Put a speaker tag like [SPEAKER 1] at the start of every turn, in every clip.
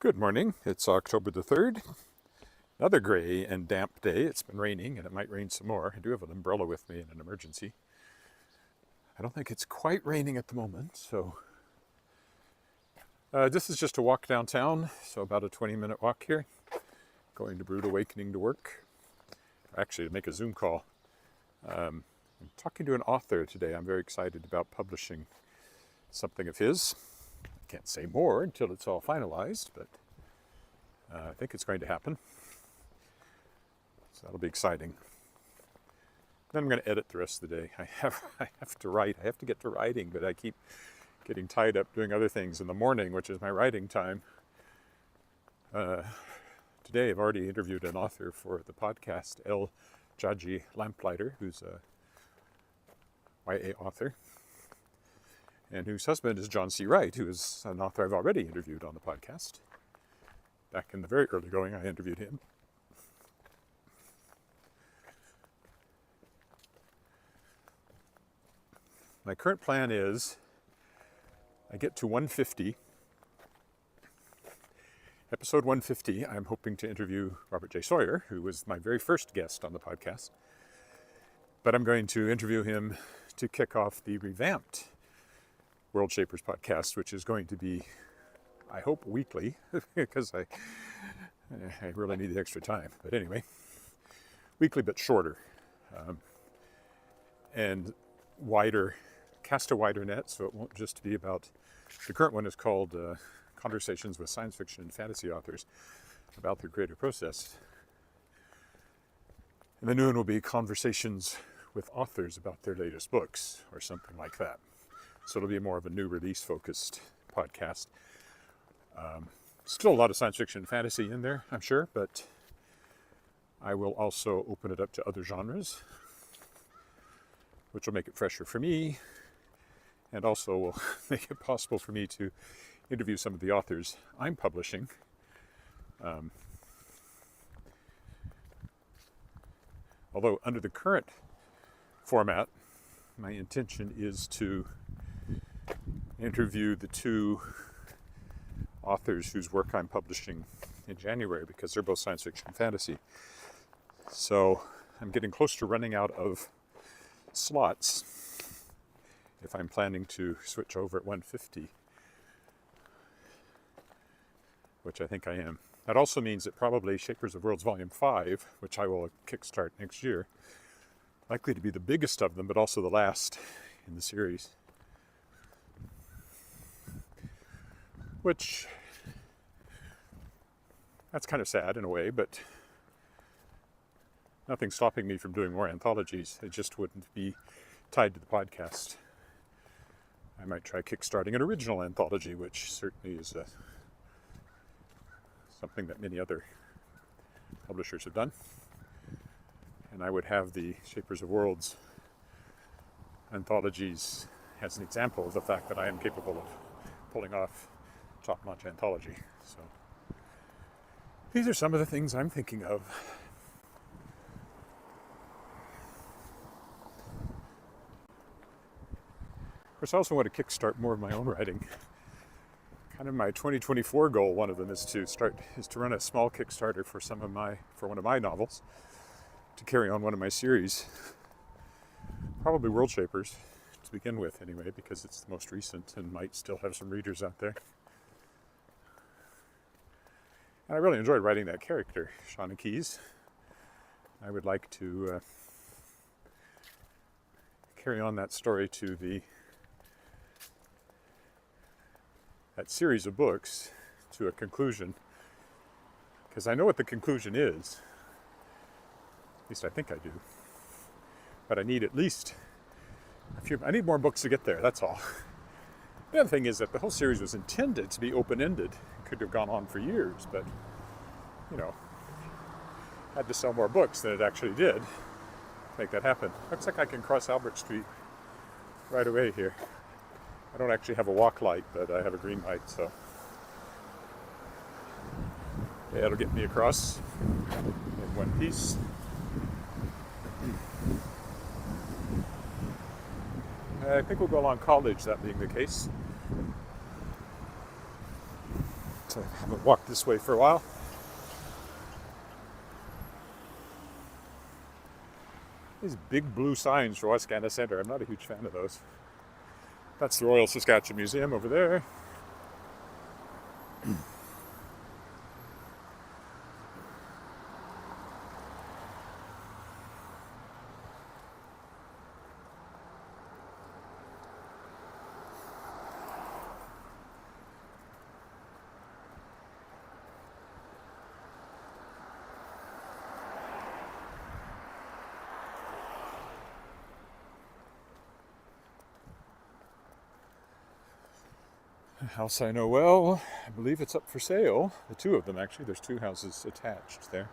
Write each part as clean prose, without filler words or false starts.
[SPEAKER 1] Good morning. It's October the 3rd. Another gray and damp day. It's been raining and it might rain some more. I do have an umbrella with me in an emergency. I don't think it's quite raining at the moment, so this is just a walk downtown, so about a 20-minute walk here. Going to Brood Awakening to work. Actually, to make a Zoom call. I'm talking to an author today. I'm very excited about publishing something of his. I can't say more until it's all finalized, but I think it's going to happen. So that'll be exciting. Then I'm going to edit the rest of the day. I have to write. I have to get to writing, but I keep getting tied up doing other things in the morning, which is my writing time. Today I've already interviewed an author for the podcast, El Jaji Lamplighter, who's a YA author, and whose husband is John C. Wright, who is an author I've already interviewed on the podcast. Back in the very early going, I interviewed him. My current plan is I get to 150. Episode 150, I'm hoping to interview Robert J. Sawyer, who was my very first guest on the podcast. But I'm going to interview him to kick off the revamped World Shapers podcast, which is going to be, I hope, weekly, because I really need the extra time. But anyway, weekly but shorter, and wider, cast a wider net, so it won't just be about, the current one is called Conversations with Science Fiction and Fantasy Authors about their creative process. And the new one will be Conversations with Authors about their latest books, or something like that. So it'll be more of a new release focused podcast. Still a lot of science fiction and fantasy in there, I'm sure, but I will also open it up to other genres, which will make it fresher for me, and also will make it possible for me to interview some of the authors I'm publishing. Although under the current format, my intention is to interview the two authors whose work I'm publishing in January, because they're both science fiction and fantasy. So I'm getting close to running out of slots if I'm planning to switch over at 150, which I think I am. That also means that probably Shapers of Worlds Volume 5, which I will kickstart next year, likely to be the biggest of them, but also the last in the series. Which, that's kind of sad in a way, but nothing's stopping me from doing more anthologies. It just wouldn't be tied to the podcast. I might try kickstarting an original anthology, which certainly is something that many other publishers have done. And I would have the Shapers of Worlds anthologies as an example of the fact that I am capable of pulling off top-notch anthology. So these are some of the things I'm thinking of. Of course, I also want to kickstart more of my own writing. Kind of my 2024 goal, one of them is to run a small Kickstarter for one of my novels, to carry on one of my series, probably World Shapers to begin with anyway, because it's the most recent and might still have some readers out there. And I really enjoyed writing that character, Shauna Keys. I would like to carry on that story to that series of books to a conclusion, because I know what the conclusion is. At least I think I do. But I need at least I need more books to get there, that's all. The other thing is that the whole series was intended to be open-ended. It could have gone on for years, but, had to sell more books than it actually did to make that happen. Looks like I can cross Albert Street right away here. I don't actually have a walk light, but I have a green light, so yeah, it'll get me across in one piece. I think we'll go along College, that being the case. but I haven't walked this way for a while. These big blue signs for Wascana Centre, I'm not a huge fan of those. That's the Royal Saskatchewan Museum over there. A house I know well, I believe it's up for sale. The two of them, actually. There's two houses attached there.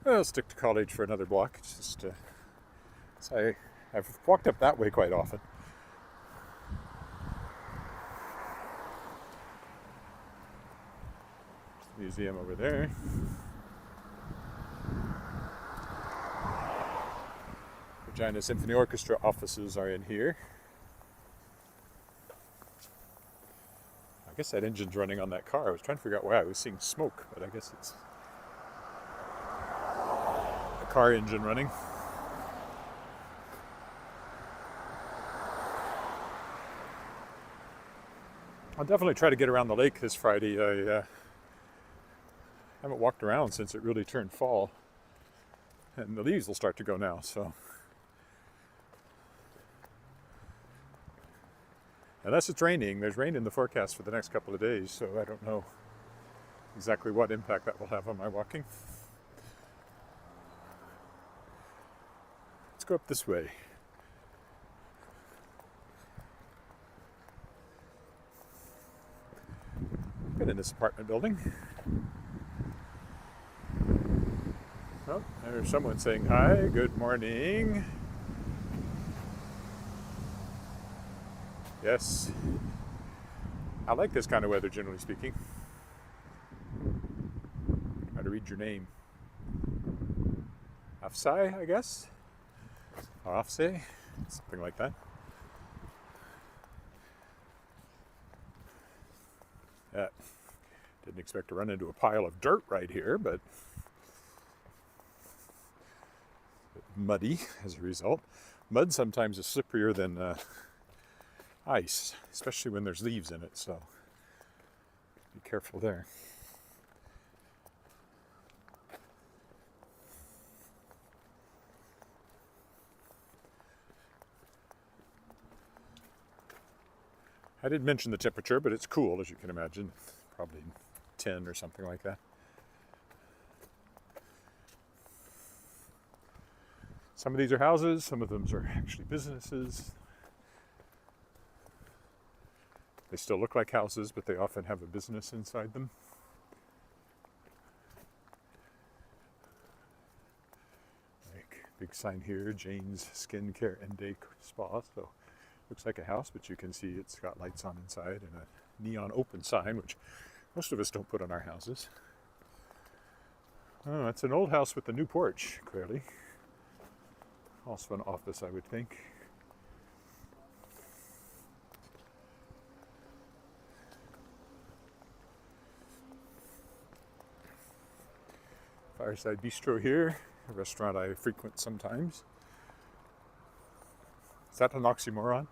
[SPEAKER 1] I'll stick to college for another block. It's just, I've walked up that way quite often. Museum over there. Regina Symphony Orchestra offices are in here. I guess that engine's running on that car. I was trying to figure out why I was seeing smoke, but I guess it's a car engine running. I'll definitely try to get around the lake this Friday. I haven't walked around since it really turned fall, and the leaves will start to go now, so unless it's raining. There's rain in the forecast for the next couple of days, so I don't know exactly what impact that will have on my walking. Let's go up this way. Been in this apartment building. Oh, there's someone saying hi, good morning. Yes, I like this kind of weather, generally speaking. Try to read your name. Afsai, I guess? Or Afsay, something like that. Didn't expect to run into a pile of dirt right here, but muddy as a result. Mud sometimes is slipperier than ice, especially when there's leaves in it, so be careful there. I did mention the temperature, but it's cool, as you can imagine. Probably 10 or something like that. Some of these are houses, some of them are actually businesses. They still look like houses, but they often have a business inside them. Like, big sign here, Jane's Skincare and Day Spa. So looks like a house, but you can see it's got lights on inside and a neon open sign, which most of us don't put on our houses. Oh, it's an old house with a new porch, clearly. Also an office, I would think. Fireside Bistro here, a restaurant I frequent sometimes. Is that an oxymoron?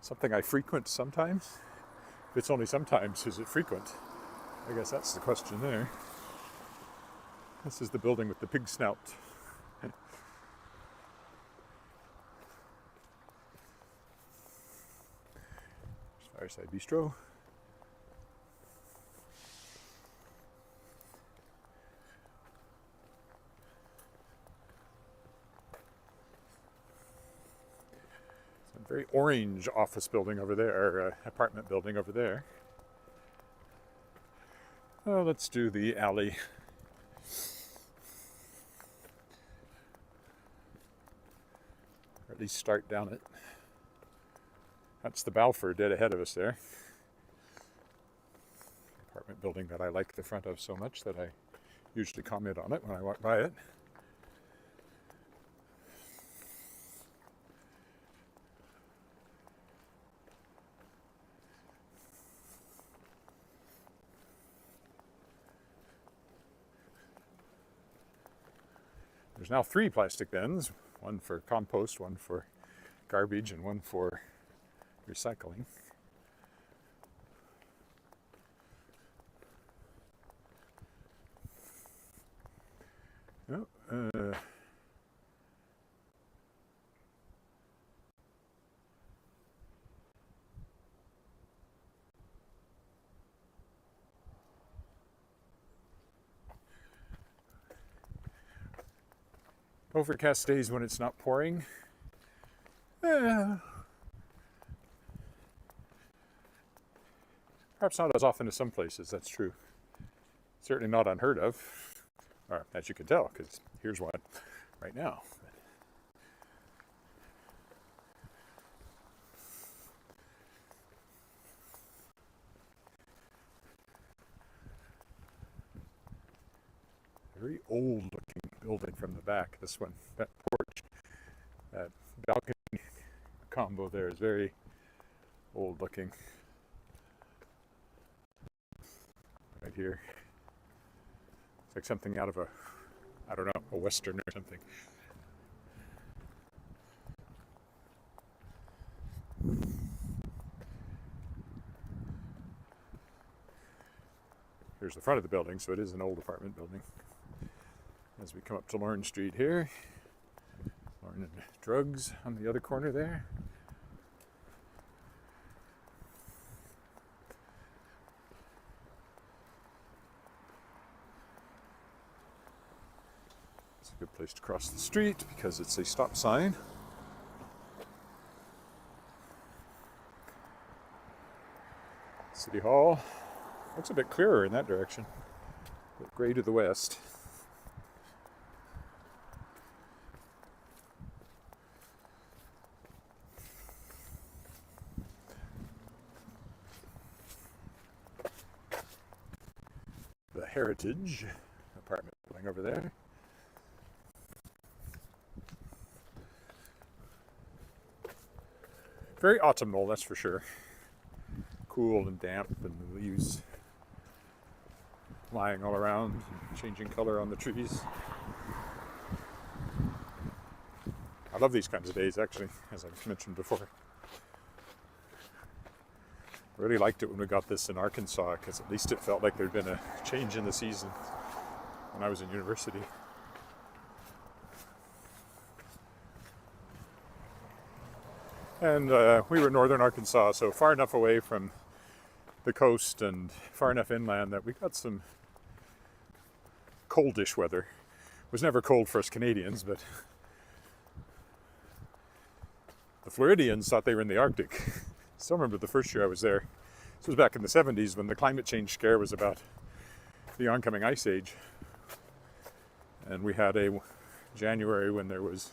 [SPEAKER 1] Something I frequent sometimes? If it's only sometimes, is it frequent? I guess that's the question there. This is the building with the pig snout. Fireside Bistro. Very orange office building over there, or apartment building over there. Oh, let's do the alley. Or at least start down it. That's the Balfour dead ahead of us there. Apartment building that I like the front of so much that I usually comment on it when I walk by it. There's now 3 plastic bins, one for compost, one for garbage, and one for recycling. Oh, overcast days when it's not pouring. Perhaps not as often as some places, that's true. Certainly not unheard of, or as you can tell, because here's one right now. Very old looking building from the back, this one, that porch, that balcony combo there is very old looking. Right here. It's like something out of a, I don't know, a Western or something. Here's the front of the building, so it is an old apartment building. As we come up to Lorne Street here, Lorne and Drugs on the other corner there. It's a good place to cross the street because it's a stop sign. City Hall looks a bit clearer in that direction, a bit gray to the west. The Heritage apartment building over there. Very autumnal, that's for sure. Cool and damp, and the leaves lying all around, changing color on the trees. I love these kinds of days, actually, as I've mentioned before. I really liked it when we got this in Arkansas, because at least it felt like there'd been a change in the season when I was in university. And we were in northern Arkansas, so far enough away from the coast and far enough inland that we got some coldish weather. It was never cold for us Canadians, but the Floridians thought they were in the Arctic. Still remember the first year I was there. This was back in the 70s when the climate change scare was about the oncoming ice age. And we had a January when there was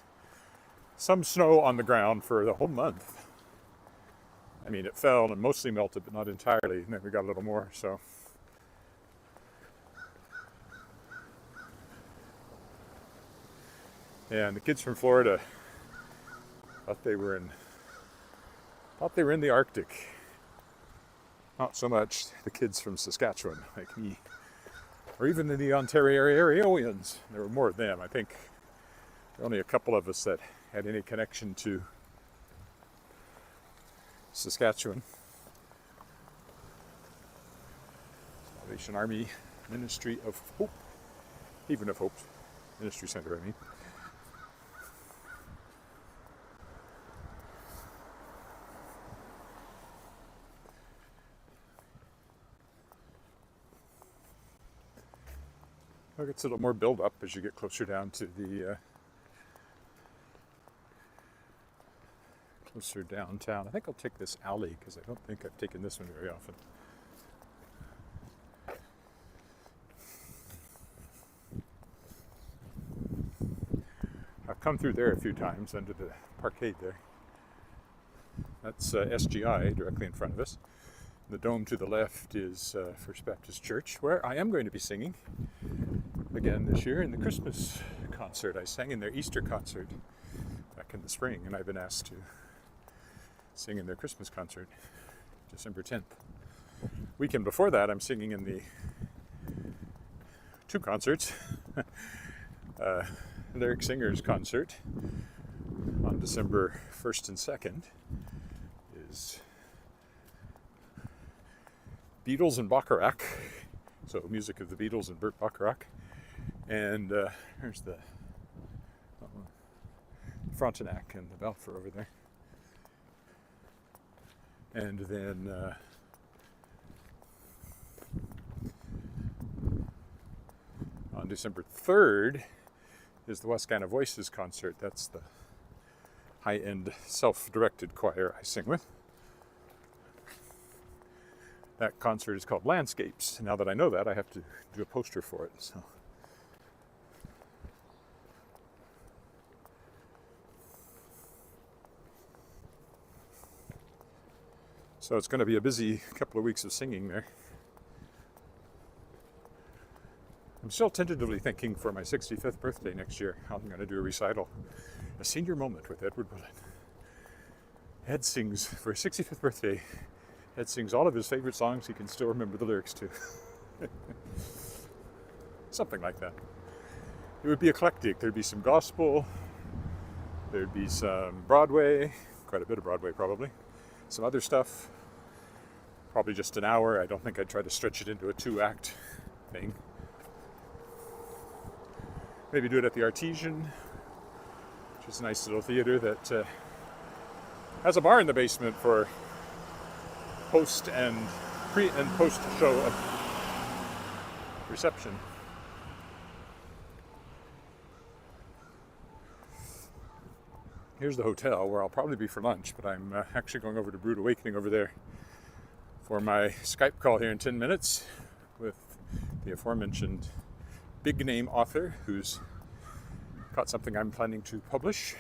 [SPEAKER 1] some snow on the ground for the whole month. I mean, it fell and mostly melted, but not entirely. And then we got a little more, so. Yeah, and the kids from Florida thought they were in the Arctic. Not so much the kids from Saskatchewan, like me, or even the Ontarioans. There were more of them. I think there were only a couple of us that had any connection to Saskatchewan. Salvation Army Ministry of Hope, Haven of Hope Ministry Center, I mean. It gets a little more build up as you get closer down to the closer downtown. I think I'll take this alley because I don't think I've taken this one very often. I've come through there a few times under the parkade there. That's SGI directly in front of us. The dome to the left is First Baptist Church, where I am going to be singing again this year in the Christmas concert. I sang in their Easter concert back in the spring, and I've been asked to sing in their Christmas concert December 10th. Weekend before that, I'm singing in the two concerts. Lyric Singers concert on December 1st and 2nd is Beatles and Bacharach, so music of the Beatles and Burt Bacharach, and there's the Frontenac and the Balfour over there, and then on December 3rd is the Wascana Voices concert. That's the high-end self-directed choir I sing with. That concert is called Landscapes. Now that I know that, I have to do a poster for it. So it's going to be a busy couple of weeks of singing there. I'm still tentatively thinking for my 65th birthday next year, how I'm going to do a recital, a senior moment with Edward Willett. Ed sings, for his 65th birthday, Ed sings all of his favorite songs he can still remember the lyrics to. Something like that. It would be eclectic. There'd be some gospel, there'd be some Broadway, quite a bit of Broadway probably, some other stuff, probably just an hour. I don't think I'd try to stretch it into a 2-act thing. Maybe do it at the Artesian, which is a nice little theater that has a bar in the basement for post and pre and post show reception. Here's the hotel where I'll probably be for lunch, but I'm actually going over to Brood Awakening over there for my Skype call here in 10 minutes with the aforementioned big name author who's got something I'm planning to publish.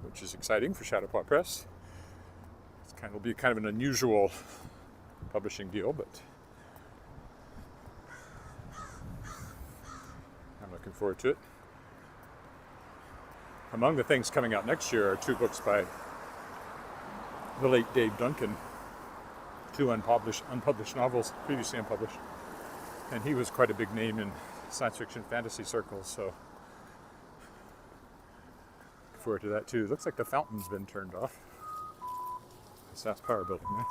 [SPEAKER 1] Which is exciting for Shadowpaw Press. Will be kind of an unusual publishing deal, but I'm looking forward to it. Among the things coming out next year are 2 books by the late Dave Duncan, 2 unpublished novels, previously unpublished, and he was quite a big name in science fiction fantasy circles, so look forward to that too. Looks like the fountain's been turned off. The SAS Power Building there.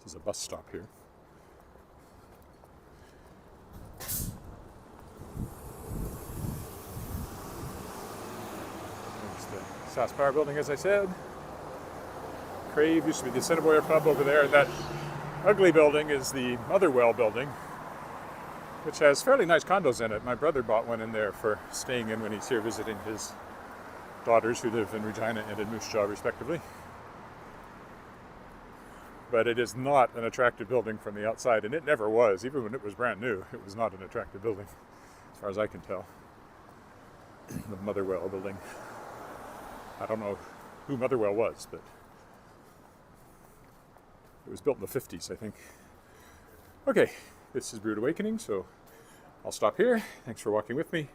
[SPEAKER 1] This is a bus stop here. There's the SAS Power Building, as I said. Crave used to be the Assiniboia Club over there, and that ugly building is the Motherwell building, which has fairly nice condos in it. My brother bought one in there for staying in when he's here visiting his daughters who live in Regina and in Moose Jaw, respectively. But it is not an attractive building from the outside, and it never was. Even when it was brand new, it was not an attractive building, as far as I can tell. The Motherwell building. I don't know who Motherwell was, but it was built in the 50s, I think. Okay, this is Brood Awakening, so I'll stop here. Thanks for walking with me,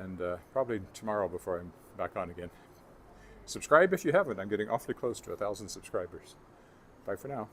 [SPEAKER 1] and probably tomorrow before I'm back on again. Subscribe if you haven't. I'm getting awfully close to 1,000 subscribers. Bye for now.